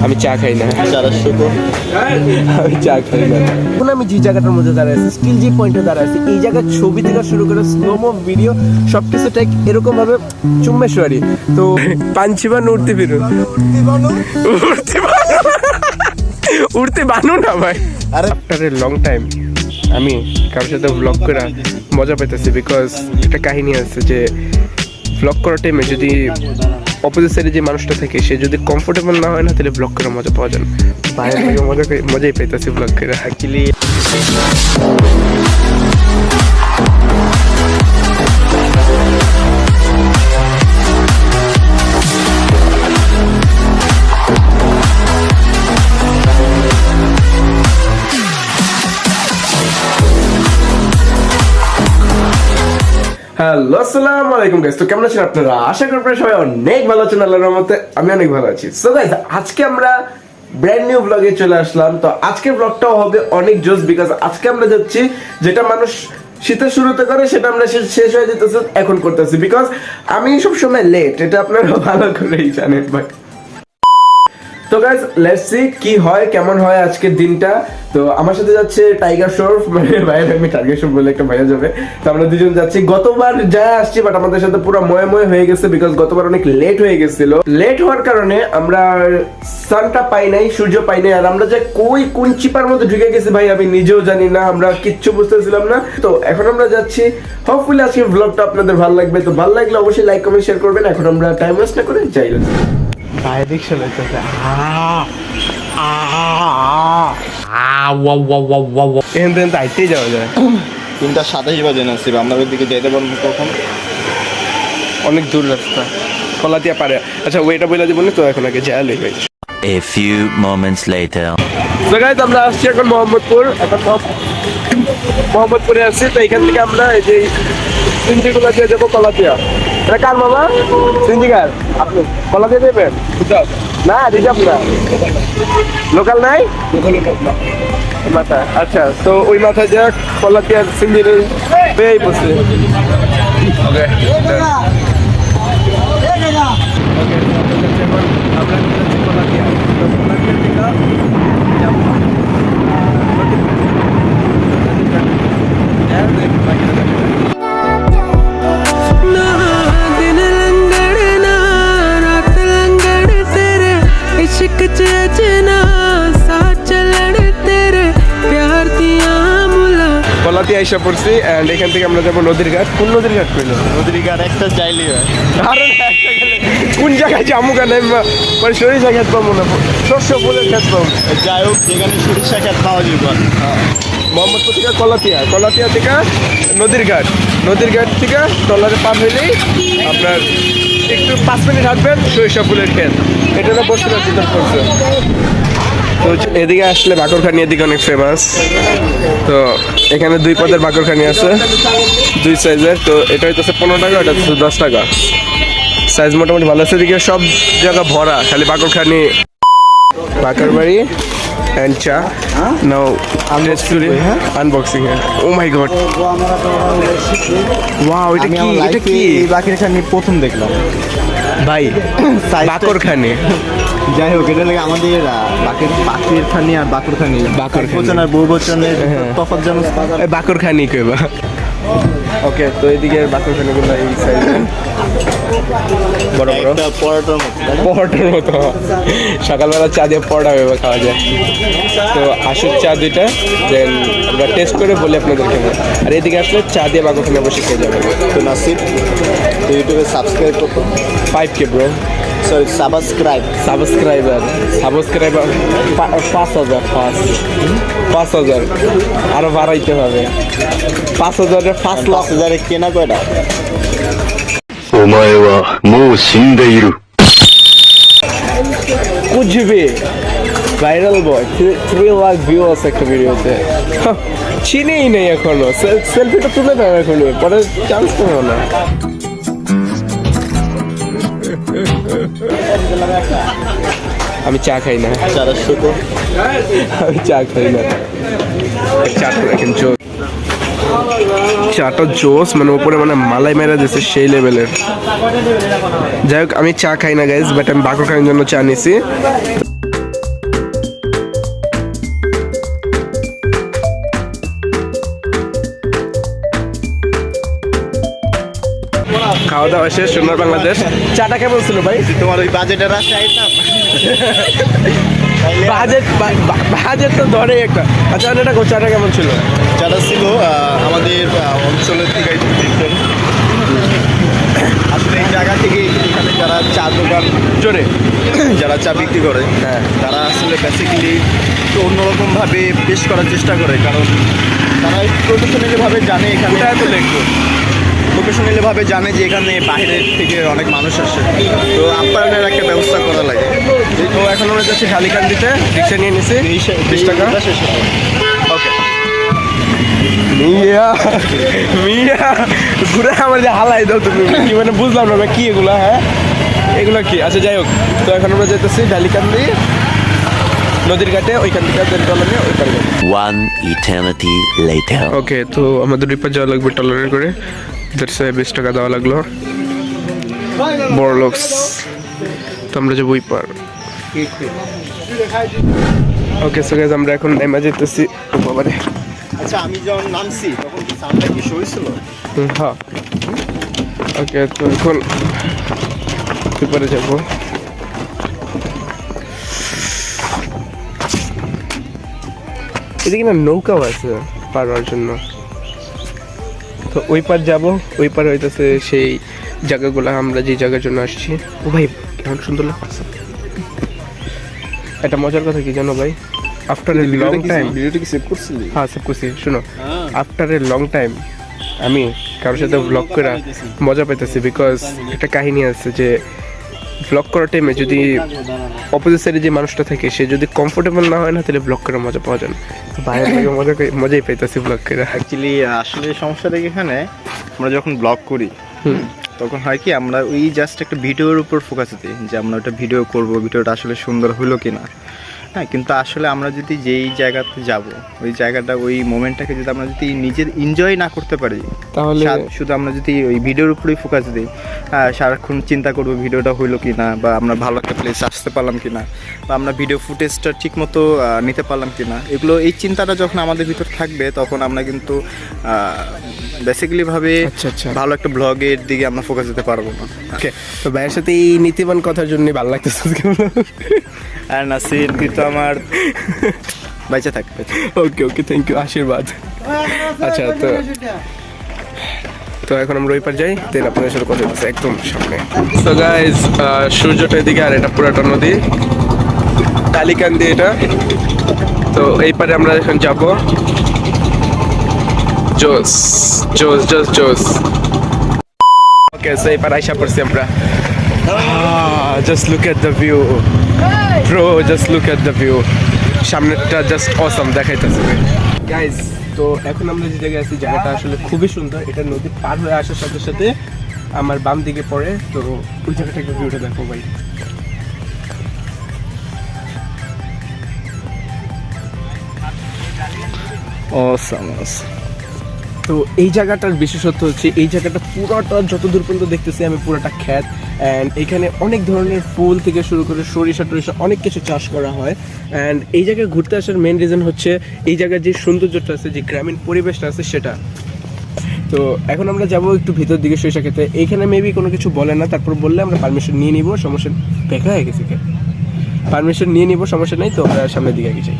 আমি চা খাই না, আমি চা খাই না। এখন আমি যে জায়গাটার মধ্যে দাঁড়াইছি, স্টিল যে পয়েন্টে দাঁড়াইছি, এই জায়গার ছবি থেকে শুরু করে স্লোমো ভিডিও সবকিছু ঠিক এরকম ভাবে চুম্বেশ্বরী। তো পাঞ্চিবান উঠতে ফিরুন, উঠতে বানো না ভাই। আফটার এ লং টাইম আমি কারোর সাথে ব্লগ করে মজা পেতেছি, বিকজ একটা কাহিনী আছে যে ব্লগ করার টাইমে যদি অপোজিট সাইডে যে মানুষটা থাকে সে যদি কমফোর্টেবল না হয় না, তাহলে ব্লগ করে মজা পাওয়া যায় না। বাইরে থেকে মজাই পাইতেছি ব্লগ করে। অ্যাকচুয়ালি হ্যালো, আসসালামু আলাইকুম গাইস। তো কেমন আছেন আপনারা? আশা করি আপনারা সবাই অনেক ভালো আছেন, আল্লাহর রহমতে আমি অনেক ভালো আছি। সো গাইস, আজকে আমরা ব্র্যান্ড নিউ ব্লগে চলে আসলাম। তো আজকের ব্লগটাও হবে অনেক জোস, বিকজ আজকে আমরা যাচ্ছি যেটা মানুষ শীতের শুরুতে করে সেটা আমরা শেষ হয়ে যেতেছে এখন করতেছি, বিকজ আমি সবসময় লেট, এটা আপনারা ভালো করেই জানেন ভাই। তো গাইস, লেটস সি কি হয়, কেমন হয় আজকের দিনটা। তো আমার সাথে যাচ্ছে টাইগার শ্রফ, মানে ভাইয়ের আমি টাইগার শ্রফ বলে একটা ভাইয়া যাবে। তো আমরা দুজন যাচ্ছি, গতবার যা আসছি বাট আমাদের সাথে পুরো ময়ে হয়ে গেছে, বিকজ গতবার অনেক লেট হয়ে গেছিল। লেট হওয়ার কারণে আমরা সানটা পাই নাই, সূর্য পাই নাই, আর আমরা যে কোন চিপার মধ্যে ঢুকে গেছি ভাই আমি নিজেও জানি না, আমরা কিচ্ছু বুঝতেছিলাম না। তো এখন আমরা যাচ্ছি, হোপফুলি আজকের ব্লগটা আপনাদের ভালো লাগবে। তো ভালো লাগলে অবশ্যই লাইক কমেন্ট শেয়ার করবেন। এখন আমরা টাইম ওয়েস্ট না করে যাই। ভাই দেখছো এখান থেকে যাওয়া যায় 3:27 বাজে না শিব, আমরা ওই দিকে যেতে পারবো কখন? অনেক দূর রাস্তা, কলাতিয়া পারে। আচ্ছা ওইটা বলে দিব না তো, এখন আগে যা লই ভাই। A few moments later. তো গাইস, আমরা আসছি এখন মোহাম্মদপুর। এখন মোহাম্মদপুরে আসছি। তো এখান থেকে আমরা এই যে সিন্দিগুলো দিয়ে যাবো কলাতিয়া। এটা কার মামা? সিন্দিকার আপনি কলাতিয়া দেবেন না? রিজার্ভ না, লোকাল নাই মাথা। আচ্ছা, তো ওই মাথায় যাক কলাতিয়া সিন্দির পেয়েই বসে। ওকে কলাতিয়া এসে পড়ছি, এন্ড এখান থেকে আমরা যাবো নদীর ঘাট। কোন নদীর ঘাট কইলো? নদীর ঘাট একটা চাইলে কোন জায়গায় যাবো কেন? মানে সরিষা খেত পাবো না, শস্য ফুলের খেত পাবো। যাই হোক, যেখানে সরিষা খেত পাওয়া যাবে। মোহাম্মদপুর থেকে কলাতিয়া, কলাতিয়া থেকে নদীর ঘাট, নদীর ঘাট থেকে ট্রলারে পার হইলেই আপনার একটু 5 মিনিট হাঁটবেন, সরিষা ফুলের ক্ষেত। এটা না বসুরা চিন্তা করছে। তো এদিকে আসলে বাকরখানি এদিকে অনেক ফেমাস। তো এখানে 2 পদের বাকরখানি আছে, 2 সাইজের। তো এটা হইতেছে 15 টাকা, এটা হচ্ছে 10 টাকা। সাইজ মোটামুটি ভালো আছে। এদিকে সব জায়গা ভরা, খালি বাকরখানি, বাকর বাড়ি and cha. Now let's do the unboxing here. Oh my god. Wow, এটা কি? এটা কি? বাকরখানি প্রথম দেখলাম ভাই, বাকরখানি। যাই হোক, এটা লাগে আমাদের বাকরখানি আর বাকরখানি, বাকরখানি আর বহুবচনের তফাৎ জানো? বাকরখানি কইবা। ওকে, তো এদিকে বাকরখানিগুলো এই সাইজের, বড় বড় পরোটার মতো। সকালবেলা চা দিয়ে পরোটা ভেবে খাওয়া যায়। তো আসুক চা 2টা, দেন আমরা টেস্ট করে বলি আপনাদের কেমন। আর এদিকে আসলে চা দিয়ে বাকরখানি বসে খেয়ে যাবে। তো নাসিব, তো ইউটিউবে সাবস্ক্রাইব করতো 5K ব্রো। সরি, সাবস্ক্রাইবার 5,000 আরো বাড়াইতে হবে। 5,000 5,00,000 কেনা কয়টা? お前はもう死んでいる。कुछ भी ভাইরাল বয়, 3 লাখ ভিউয়ার্স একটা ভিডিওতে। চিনেই নেই এখনো, সেলফিটা তুলে দাও এখনো, পরে চান্স পাবো না। আমি চা খাই না, আমি চা খাই না। চা তো এখন চোখ চাটা জোস, মানে উপরে মানে মালাই মেরা দিচ্ছে সেই লেভেলের। যাই হোক, আমি চা খাই না গাইজ, বাট আমি বাকর খাওয়ার জন্য চা নিছি। খাওয়া দাওয়া শেষ, সোনার বাংলাদেশ। চাটা কেমন ছিল ভাই? তোমার ওই বাজেটের রাস্তা আইতাম বাজেট তো ধরে একটা। আচ্ছা এটা চাটা কেমন ছিল? যারা ছিল আমাদের অঞ্চলের থেকে একটু different। আসলে এই জায়গা থেকে এখানে যারা চা দোকান জোরে যারা চা বিক্রি করে হ্যাঁ। তারা আসলে বেসিক্যালি একটু অন্যরকমভাবে পেশ করার চেষ্টা করে, কারণ তারা প্রফেশনালিভাবে জানে এখানে প্রফেশনালিভাবে জানে যে এখানে বাইরের থেকে অনেক মানুষ আসে, তো আপ্যায়নের একটা ব্যবস্থা করা লাগে। তো এখন আমরা যাচ্ছি ঢালিকান্দিতে, রিক্সা নিয়ে নিছি 20 টাকা। ওকে মিয়া ঘুরে আমার যে হালাই দাও তুমি, কি মানে বুঝলাম না কি এগুলা। হ্যাঁ এগুলো কি? আচ্ছা যাই হোক, তো এখন আমরা যেতেছি ঢালিকান্দি নদীর ঘাটে, ওইখান থেকে ট্রলারে ওই পারে। One eternity later. ওকে, তো আমাদের রিপার যাওয়া লাগবে ট্রলারে করে, 20 টাকা দেওয়া লাগলো। বড় লোকস, তো আমরা যাবো ওই পার। ওকে সো গাইস, আমরা এখন নেমে যেতেছি। বাবারে আচ্ছা, আমি যখন নামছি তখন কি সাউন্ডটা কি হয়েছিল? হ্যাঁ ওকে, তো এখন পেপারে যাবো। এদিকে না নৌকাও আছে পারার জন্য, তো ওই পার যাবো। ওই পার হইতেছে সেই জায়গাগুলো আমরা যে জায়গার জন্য আসছি। ও ভাই কেমন সুন্দর লাগছে। একটা মজার কথা কি জানো ভাই, আফটার এ লং টাইম, ভিডিওটা কি সেভ করছিলি? হ্যাঁ সব কিছু শুনো, আফটার এ লং টাইম আমি কারোর সাথে ব্লগ করে মজা পাইতেছি। বিকজ একটা কাহিনী আছে যে ব্লগ করার টাইমে যদি অপোজিট সাইডে যে মানুষটা থাকে সে যদি কমফোর্টেবল না হয় না, তাহলে ব্লগ করে মজা পাওয়া যায় না। তো বাইরে থেকে মজাই পাইতেছি ব্লগ করে। অ্যাকচুয়ালি আসলে সমস্যাটা এখানে, আমরা যখন ব্লগ করি তখন হয় কি, আমরা ওই জাস্ট একটা ভিডিওর উপর ফোকাস দিই যে আমরা ওটা ভিডিও করব, ভিডিওটা আসলে সুন্দর হলো কিনা। হ্যাঁ, কিন্তু আসলে আমরা যদি যেই জায়গাতে যাব, ওই জায়গাটা ওই মোমেন্টটাকে যদি আমরা যদি নিজের এনজয় না করতে পারি, তাহলে শুধু আমরা যদি ওই ভিডিওর উপরেই ফোকাস দিই, সারাক্ষণ চিন্তা করবো ভিডিওটা হইলো কি না, বা আমরা ভালো একটা প্লেস আসতে পারলাম কি না, বা আমরা ভিডিও ফুটেজটা ঠিক মতো নিতে পারলাম কি না, এগুলো এই চিন্তাটা যখন আমাদের ভিতর থাকবে তখন আমরা কিন্তু বেসিক্যালি ভাবে আচ্ছা। ভালো একটা ব্লগের দিকে আমরা ফোকাস দিতে পারবো না। ওকে, তো ভাইয়ের সাথে এই নীতিবান কথার জন্য ভালো লাগতেছে। আর নাসির কিন্তু আমার বাইচা থাকবে। ওকে থ্যাংক ইউ, আশীর্বাদ। আচ্ছা, তো এখন আমরা ওই পার যাই, দেন আপনাদের সাথে কথা বলছি একদম সামনে। সো গাইজ, সূর্যটা এদিকে আর এটা পুরাটা নদী কালিকান্দি এটা। তো এই পারে আমরা এখন যাব। জোস জোস জোস জোস। ওকে, সো এই পারে আইসা পড়ছি আমরা। Just look at the view bro, just look at the view. সামনেটা জাস্ট অসাম দেখাইতেছে গাইজ। তো এখন আমরা যে জায়গায় আছি, জায়গাটা আসলে খুবই সুন্দর। এটা নদী পার হয়ে আসার সাথে সাথে আমার বাম দিকে পড়ে, তো ওই জায়গাটা একটু ভিউটা দেখো ভাই। অসাম। তো এই জায়গাটার বিশেষত্ব হচ্ছে, এই জায়গাটা পুরোটা যতদূর পর্যন্ত দেখতেছি আমি পুরোটা ক্ষেত, অ্যান্ড এখানে অনেক ধরনের ফুল থেকে শুরু করে সরিষা টরিষা অনেক কিছু চাষ করা হয়। অ্যান্ড এই জায়গায় ঘুরতে আসার মেন রিজন হচ্ছে এই জায়গার যে সৌন্দর্যটা আছে, যে গ্রামীণ পরিবেশটা আছে সেটা। তো এখন আমরা যাবো একটু ভিতর দিকে সরিষা খেতে। এইখানে মেবি কোনো কিছু বলে না, তারপর বললে আমরা পারমিশন নিয়ে নিব, সমস্যা দেখা হয়ে গেছে, পারমিশন নিয়ে নিব, সমস্যা নেই। তো আমরা সামনের দিকে আগে যাই।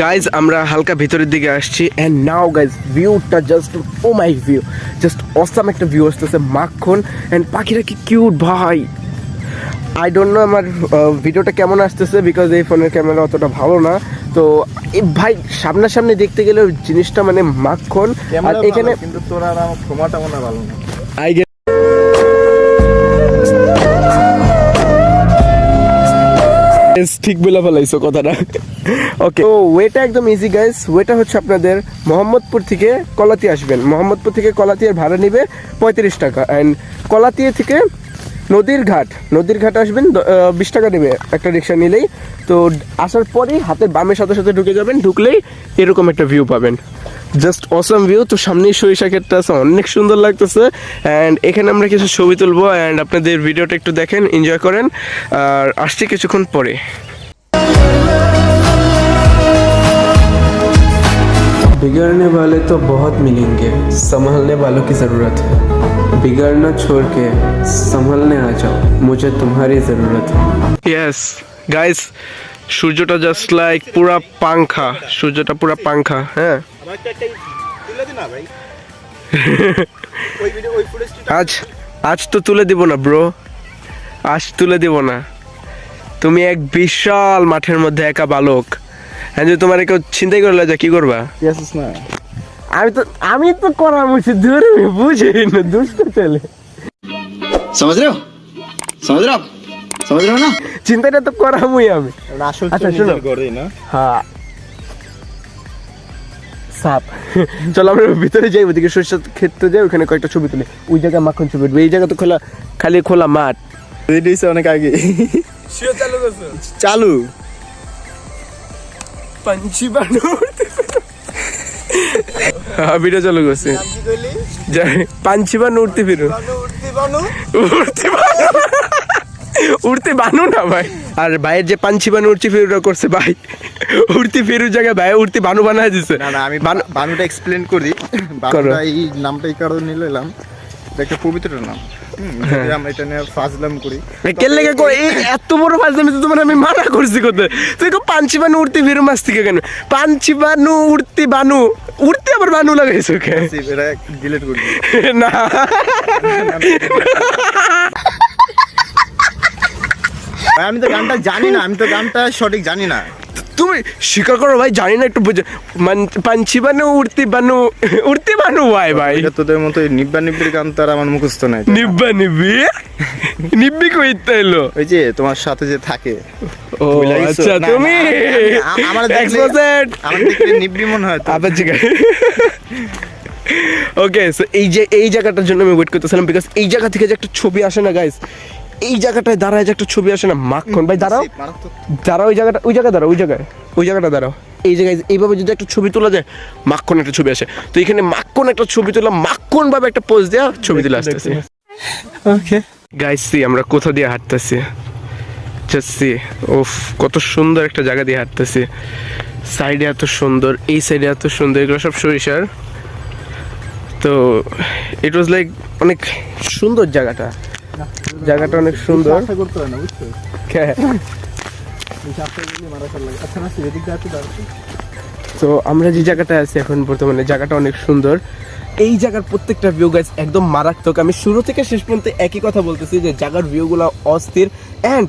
গাইজ, আমরা হালকা ভিতরের দিকে আসছি, অ্যান্ড নাও গাইজ ভিউটা just oh my view, just awesome একটা ভিউ আসতেছে। মাখন অ্যান্ড পাখিরা কি কিউট ভাই। আই ডোন্ট নো আমার ভিডিওটা কেমন আসতেছে, বিকজ এই ফোনের ক্যামেরা অতটা ভালো না। তো এই ভাই সামনাসামনি দেখতে গেলে জিনিসটা মানে মাখন। আর এখানে কিন্তু তোরা আর আমার ক্ষমাটা মনে ভালো না। আই গেট ঠিক বলে ফেলাইছো কথাটা। ওকে, তো ওয়েটা একদম ইজি গাইস। ওয়েটা হচ্ছে আপনাদের মোহাম্মদপুর থেকে কলাতি আসবেন, মোহাম্মদপুর থেকে কলাতির ভাড়া নেবে 35 টাকা, অ্যান্ড কলাতি থেকে নদীর ঘাট আসবেন, 20 টাকা দেবে একটা রিক্সা নিলেই। তো আসার পরেই হাতের বামের সাথে সাথে ঢুকে যাবেন, ঢুকলেই এরকম একটা ভিউ পাবেন, জাস্ট অসম ভিউ। তো সামনেই সরিষা ক্ষেতটা আছে, অনেক সুন্দর লাগতেছে। অ্যান্ড এখানে আমরা কিছু ছবি তুলবো, অ্যান্ড আপনাদের ভিডিওটা একটু দেখেন, এনজয় করেন। আর আসছি কিছুক্ষণ পরে। बिगड़ने वाले तो बहुत मिलेंगे, संभलने वालों की ज़रूरत है। बिगड़ना छोड़ के संभलने आ जाओ, मुझे तुम्हारी ज़रूरत है। यस गाइस, সূর্যটা জাস্ট লাইক পুরা পাংখা, সূর্যটা পুরা পাংখা। হ্যাঁ, আজ তো তুলে দিব না ব্রো, আজ তুলে দিব না। তুমি এক বিশাল মাঠের মধ্যে একা বালক, হ্যাঁ, যদি তোমার কেউ চিন্তাই করে যা কি করবা? না আমি তো করা উচিত, ধরে বুঝে না দুষ্ট চলে। समझ रहे हो ना? চিন্তাটা তো করামই আমি। আসল আচ্ছা, শোনো। করে না। হ্যাঁ, সাপ। চলো আমরা ভিতরে যাই, ওদিকে সরিষা ক্ষেত্রে যাই, ওখানে কয়েকটা ছবি তুলি। ওই জায়গায় মাখন ছবি উঠবে, এই জায়গা তো খালি খোলা মাঠ। অনেক আগে চালু पंछी बानू हाँ वीडियो चालू करছে पंछी बानू उड़ती फिरू উড়তে বানু না ভাই, আর ভাইয়ের যে পাঞ্চি বানু উড়তি ফিরুটা করছে ভাই, উড়তি ফিরুর জায়গায় ভাই উড়তি বানু বানায় দিছে। না আমি বানুটা এক্সপ্লেন করি। বানুটা এই নামটা এই কারণে নিলাম, এটা একটা পবিত্র নাম। আমরা এটা নিয়ে ফাজলাম করি। কে লেগে করে এই এত বড় ফাজলামি তো তোমার আমি মানা করছি কোথায়? তুই কো পাঞ্চি বানু উড়তি ফিরু মাছ থেকে কেন? পাঞ্চি বানু উড়তি বানু, উড়তে আবার বানু লাগাইছো কে? এটা ডিলিট করে দিই না আমি তো গানটা জানি না, আমি তো গানটা সঠিক জানি না। তুমি স্বীকার করো ভাই, জানি না একটু বুঝে। পাঞ্চি বানু উড়তি বানু ভাই এটা তোদের মতো নিব্বা নিব্বির গান তো আর আমার মুখস্থ নাই। নিব্বা নিব্বি কইতে এলো ওই যে তোমার সাথে যে থাকে। ও আচ্ছা, তুমি আমার দেখলে নিব্বি মনে হয় তো। আবার জিগা ওকে, সো এই জায়গাটার জন্য আমি ওয়েট করতেছিলাম, বিকজ এই জায়গা থেকে যে একটা ছবি আসে না গাইস, এই জায়গাটায় দাঁড়ায় যে একটা ছবি আসে না, মাখন ভাই দাঁড়াও ওই জায়গাটা দাঁড়াও, এই জায়গায় এইভাবে যদি একটা ছবি তোলা যায়, মাখন একটা ছবি আসে। তো এখানে মাখন একটা ছবি তোলা, মাখন ভাবে একটা পোজ দেওয়া, ছবি তুলে আসতেছে। ওকে গাইস, সি আমরা কোথা দিয়ে হাঁটতেছি, জাস্ট সি, ওফ কত সুন্দর একটা জায়গা দিয়ে হাঁটতেছি। সাইডে এত সুন্দর, এই সাইডে এত সুন্দর, এগুলো সব সরিষার। তো ইট ওয়াজ লাইক অনেক সুন্দর জায়গাটা অনেক সুন্দর। তো আমরা যে জায়গাটা আছি এখন বর্তমানে, জায়গাটা অনেক সুন্দর। এই জায়গার প্রত্যেকটা ভিউ গাইস একদম মারাত্মক। আমি শুরু থেকে শেষ পর্যন্ত একই কথা বলতেছি যে জায়গার ভিউগুলো অস্থির। অ্যান্ড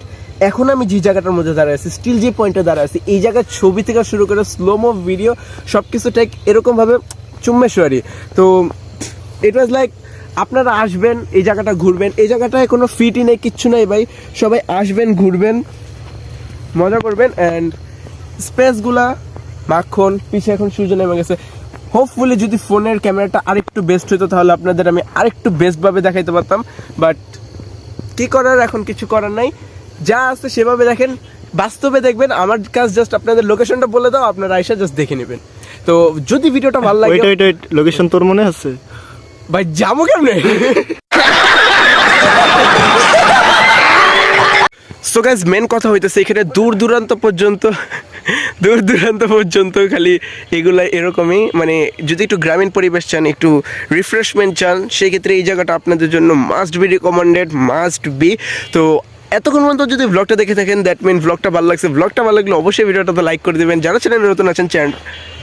এখন আমি যে জায়গাটার মধ্যে দাঁড়ায় আছি, স্টিল যে পয়েন্টে দাঁড়ায় আছি, এই জায়গার ছবি থেকে শুরু করে স্লোমো ভিডিও সব কিছু ঠিক এরকমভাবে চুম্মেশ্বরী। তো ইট ওয়াজ লাইক আপনারা আসবেন, এই জায়গাটা ঘুরবেন, এই জায়গাটায় কোনো ফিটই নেই, কিচ্ছু নেই ভাই, সবাই আসবেন, ঘুরবেন, মজা করবেন। অ্যান্ড স্পেসগুলা মাখন, পিছে এখন সূর্য নেমে গেছে। হোপফুলি যদি ফোনের ক্যামেরাটা আরেকটু বেস্ট হতো তাহলে আপনাদের আমি আরেকটু বেস্টভাবে দেখাইতে পারতাম, বাট কী করার, এখন কিছু করার নাই, যা আছে সেভাবে দেখেন, বাস্তবে দেখবেন। আমার কাজ জাস্ট আপনাদের লোকেশনটা বলে দাও, আপনারা আইসা জাস্ট দেখে নেবেন। তো যদি ভিডিওটা ভালো লাগে, লোকেশন তোর মনে আছে ভাই যাবো কেমনে? সো গাইস, মেন কথা হইতেছে এখানে দূর দূরান্ত পর্যন্ত খালি এগুলা এরকমই, মানে যদি একটু গ্রামীণ পরিবেশ চান, একটু রিফ্রেশমেন্ট চান, সেই ক্ষেত্রে এই জায়গাটা আপনাদের জন্য must be recommended, must be. তো এতক্ষণ পর্যন্ত যদি ব্লগটা দেখে থাকেন, দ্যাট মিন ব্লগটা ভালো লাগছে। ব্লগটা ভালো লাগলে অবশ্যই ভিডিওটাতে লাইক করে দেবেন, যারা চ্যানেলে নতুন আছেন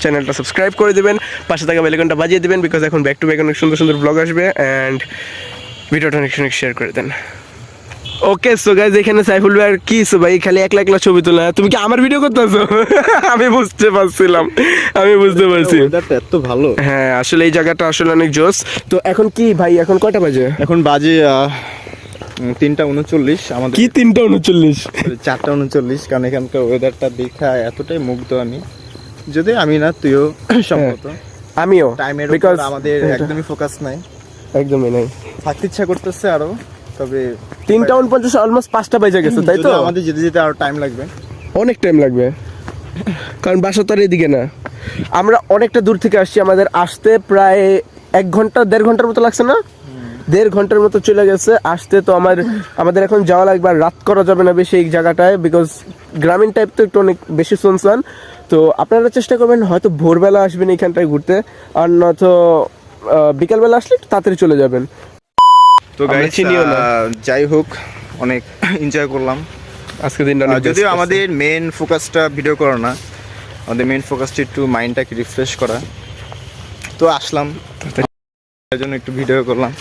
চ্যানেলটা সাবস্ক্রাইব করে দেবেন, পাশে থাকা বেল আইকনটা বাজিয়ে দেবেন, বিকজ এখন ব্যাক টু ব্যাক অনেক সুন্দর সুন্দর ব্লগ আসবে। অ্যান্ড ভিডিওটা অনেক শেয়ার করে দেন। ওকে সো গাইজ, এখানে সাইফুল ভাই আর কি ভাই খালি একলা ছবি তোলা, তুমি কি আমার ভিডিও করতেছো? আমি বুঝতে পারছি। এত ভালো। হ্যাঁ, আসলে এই জায়গাটা আসলে অনেক জোস। তো এখন কি ভাই, এখন কয়টা বাজে? এখন বাজে 3:39। আমাদের কি 3:39? 4:39, কারণ এখানকার ওয়েদারটা দেখা এতটাই মুগ্ধ আমি, যদি আমি না তুইও সম্ভবত। আমিও, টাইমের বিকজ আমাদের একদমই ফোকাস নাই, একদমই নাই, থাকতে ইচ্ছা করতেছে আরো, তবে 3টা 49 অলমোস্ট 5টা বেজে গেছে, তাই তো? যদিও আমাদের যেতে যেতে আরো টাইম লাগবে। অনেক টাইম লাগবে, কারণ বাসা তো আর এদিকে না। আমরা অনেকটা দূর থেকে আসছি, আমাদের আসতে প্রায় 1 ঘন্টা 1.5 ঘন্টার মতো লাগছে না? 1.5 ঘন্টার মতো চলে গেছে আসতে। তো আমাদের এখন যাওয়া লাগবে, আর রাত করা যাবে না বেশি এই জায়গাটায়, বিকজ গ্রামীণ টাইপ তো একটু অনেক বেশি শুনছান। তো আপনারা চেষ্টা করবেন হয়তো ভোরবেলা আসবেন এইখানটায় ঘুরতে, আর নয়তো বিকালবেলা আসলে একটু তাড়াতাড়ি চলে যাবেন। তো আমরা গাইস চিনিও না। যাই হোক, অনেক এনজয় করলাম আজকে দিনটা অনেক যদিও best আমাদের মেন ফোকাসটা ভিডিও করা না, আমাদের মেন ফোকাসটা একটু মাইন্ডটাকে রিফ্রেশ করা। তো আসলাম, তার জন্য একটু ভিডিও করলাম,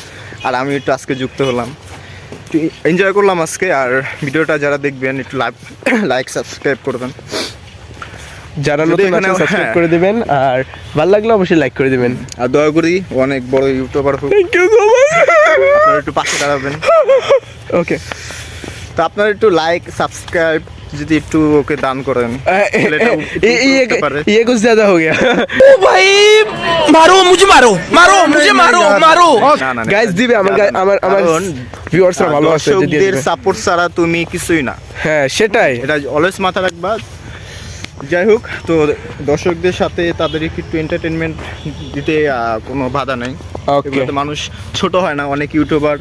আর আমি একটু আজকে যুক্ত হলাম, একটু এনজয় করলাম আজকে। আর ভিডিওটা যারা দেখবেন একটু লাইক সাবস্ক্রাইব করবেন, যারা যদি নতুন এখানে আছেন সাবস্ক্রাইব হ্যাঁ। করে দিবেন, আর ভালো লাগলে অবশ্যই লাইক করে দিবেন। আর দয়া করি অনেক বড় ইউটিউবার হোক, থ্যাংক ইউ সো মাচ। আপনারা একটু পাশে দাঁড়াবেন। ওকে, তো আপনারা একটু লাইক সাবস্ক্রাইব যদি একটু ওকে দান করেন, ছেলেটা একটু উপরে উঠতে পারে। ये कुछ ज्यादा हो गया। मारो मुझे मारो मारो मुझे मारो मारो না, না, না, গাইস দিবে আমার আমার কারণ ভিউয়ার্সরা ভালো আছে যে দিয়ে দর্শকদের দিবে। সাপোর্ট ছাড়া তুমি কিছুই না, হ্যাঁ সেটাই। এটা অলওয়েজ মাথা রাখবা। যাই হোক, তো দর্শকদের সাথে তাদের একটু এন্টারটেনমেন্ট দিতে কোনো বাধা নাই। Okay. এগুলোতে মানুষ ছোট হয় না, অনেক ইউটিউবার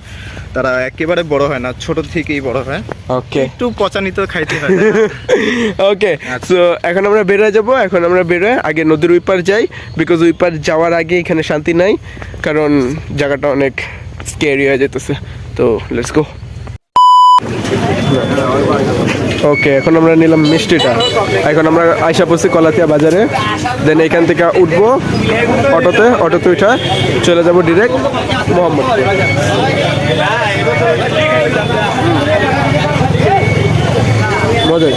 তারা একেবারে বড় হয় না, ছোট থেকেই বড় হয়। ওকে একটু পচানি তো খাইতে হয়। ওকে, সো এখন আমরা বের হয়ে যাবো। এখন আমরা বের হয়ে আগে নদীর ওই পার যাই, বিকজ ওই পার যাওয়ার আগে এখানে শান্তি নাই, কারণ জায়গাটা অনেক স্কেরি হয়ে যেতেছে। তো লেটস গো। ওকে, এখন আমরা নিলাম মিষ্টিটা। এখন আমরা আইসা পড়ছি কলাতিয়া বাজারে, দেন এখান থেকে উঠবো অটোতে উঠা চলে যাব ডিরেক্ট মোহাম্মদপুর। মজা